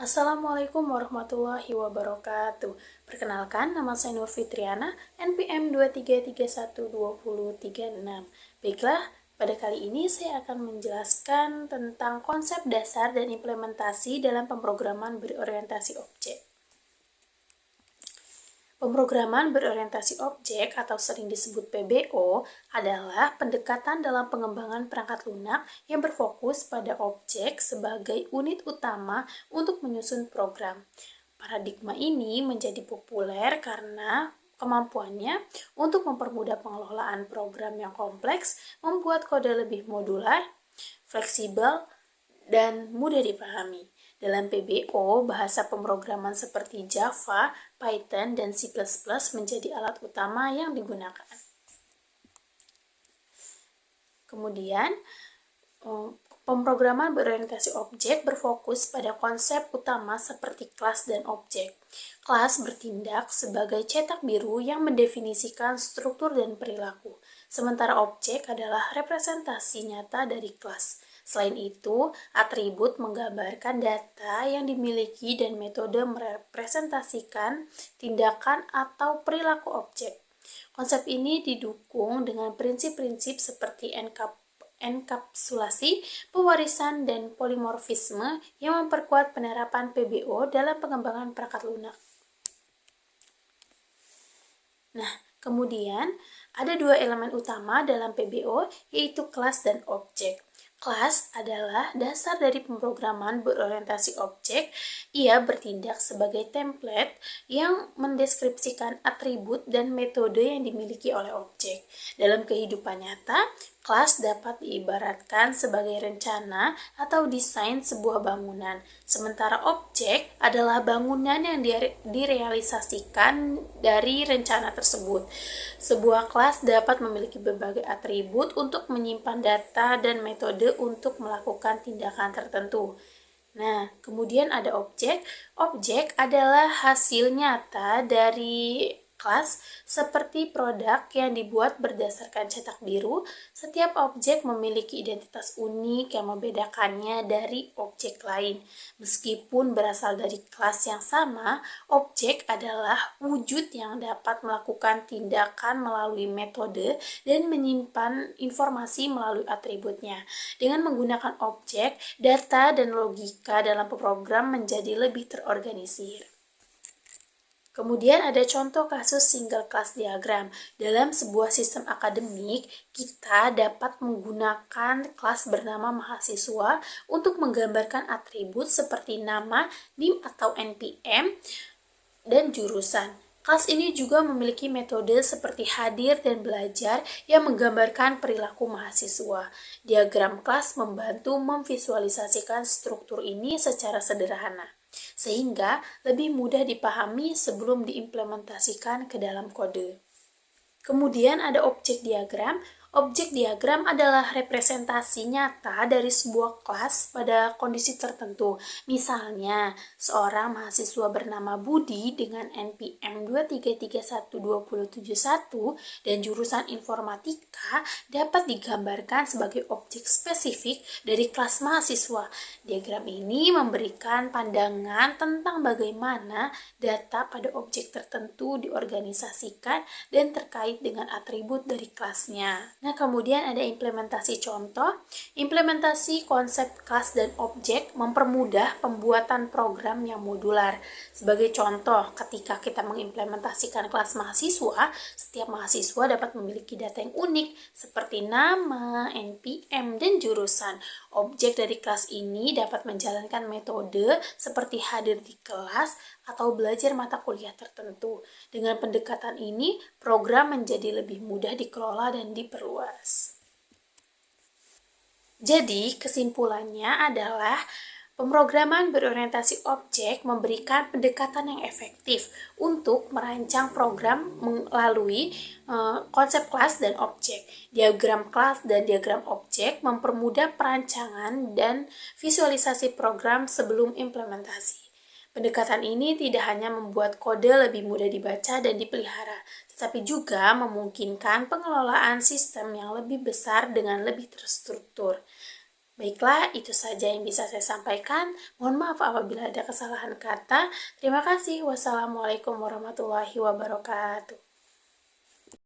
Assalamualaikum warahmatullahi wabarakatuh. Perkenalkan, nama saya Nur Fitriana, NPM 23312036. Baiklah, pada kali ini saya akan menjelaskan tentang konsep dasar dan implementasi dalam pemrograman berorientasi objek. Pemrograman berorientasi objek atau sering disebut PBO adalah pendekatan dalam pengembangan perangkat lunak yang berfokus pada objek sebagai unit utama untuk menyusun program. Paradigma ini menjadi populer karena kemampuannya untuk mempermudah pengelolaan program yang kompleks, membuat kode lebih modular, fleksibel, dan mudah dipahami. Dalam PBO, bahasa pemrograman seperti Java, Python, dan C++ menjadi alat utama yang digunakan. Kemudian, pemrograman berorientasi objek berfokus pada konsep utama seperti kelas dan objek. Kelas bertindak sebagai cetak biru yang mendefinisikan struktur dan perilaku, sementara objek adalah representasi nyata dari kelas. Selain itu, atribut menggambarkan data yang dimiliki dan metode merepresentasikan tindakan atau perilaku objek. Konsep ini didukung dengan prinsip-prinsip seperti enkapsulasi, pewarisan, dan polimorfisme yang memperkuat penerapan PBO dalam pengembangan perangkat lunak. Nah, kemudian ada dua elemen utama dalam PBO, yaitu kelas dan objek. Kelas adalah dasar dari pemrograman berorientasi objek. Ia bertindak sebagai template yang mendeskripsikan atribut dan metode yang dimiliki oleh objek. Dalam kehidupan nyata, kelas dapat diibaratkan sebagai rencana atau desain sebuah bangunan, sementara objek adalah bangunan yang direalisasikan dari rencana tersebut. Sebuah kelas dapat memiliki berbagai atribut untuk menyimpan data dan metode untuk melakukan tindakan tertentu. Nah, kemudian ada objek. Objek adalah hasil nyata dari kelas seperti produk yang dibuat berdasarkan cetak biru. Setiap objek memiliki identitas unik yang membedakannya dari objek lain. Meskipun berasal dari kelas yang sama, objek adalah wujud yang dapat melakukan tindakan melalui metode dan menyimpan informasi melalui atributnya. Dengan menggunakan objek, data dan logika dalam program menjadi lebih terorganisir. Kemudian ada contoh kasus single class diagram. Dalam sebuah sistem akademik, kita dapat menggunakan kelas bernama mahasiswa untuk menggambarkan atribut seperti nama, NIM atau NPM, dan jurusan. Kelas ini juga memiliki metode seperti hadir dan belajar yang menggambarkan perilaku mahasiswa. Diagram kelas membantu memvisualisasikan struktur ini secara sederhana, sehingga lebih mudah dipahami sebelum diimplementasikan ke dalam kode. Kemudian ada objek diagram. Objek diagram adalah representasi nyata dari sebuah kelas pada kondisi tertentu. Misalnya, seorang mahasiswa bernama Budi dengan NPM 2331271 dan jurusan informatika dapat digambarkan sebagai objek spesifik dari kelas mahasiswa. Diagram ini memberikan pandangan tentang bagaimana data pada objek tertentu diorganisasikan dan terkait dengan atribut dari kelasnya. Nah, kemudian ada implementasi contoh. Implementasi konsep kelas dan objek mempermudah pembuatan program yang modular. Sebagai contoh, ketika kita mengimplementasikan kelas mahasiswa, setiap mahasiswa dapat memiliki data yang unik seperti nama, NPM, dan jurusan. Objek dari kelas ini dapat menjalankan metode seperti hadir di kelas atau belajar mata kuliah tertentu. Dengan pendekatan ini, program menjadi lebih mudah dikelola dan diperluas. Jadi, kesimpulannya adalah pemrograman berorientasi objek memberikan pendekatan yang efektif untuk merancang program melalui konsep kelas dan objek. Diagram kelas dan diagram objek mempermudah perancangan dan visualisasi program sebelum implementasi. Pendekatan ini tidak hanya membuat kode lebih mudah dibaca dan dipelihara, tetapi juga memungkinkan pengelolaan sistem yang lebih besar dengan lebih terstruktur. Baiklah, itu saja yang bisa saya sampaikan. Mohon maaf apabila ada kesalahan kata. Terima kasih. Wassalamualaikum warahmatullahi wabarakatuh.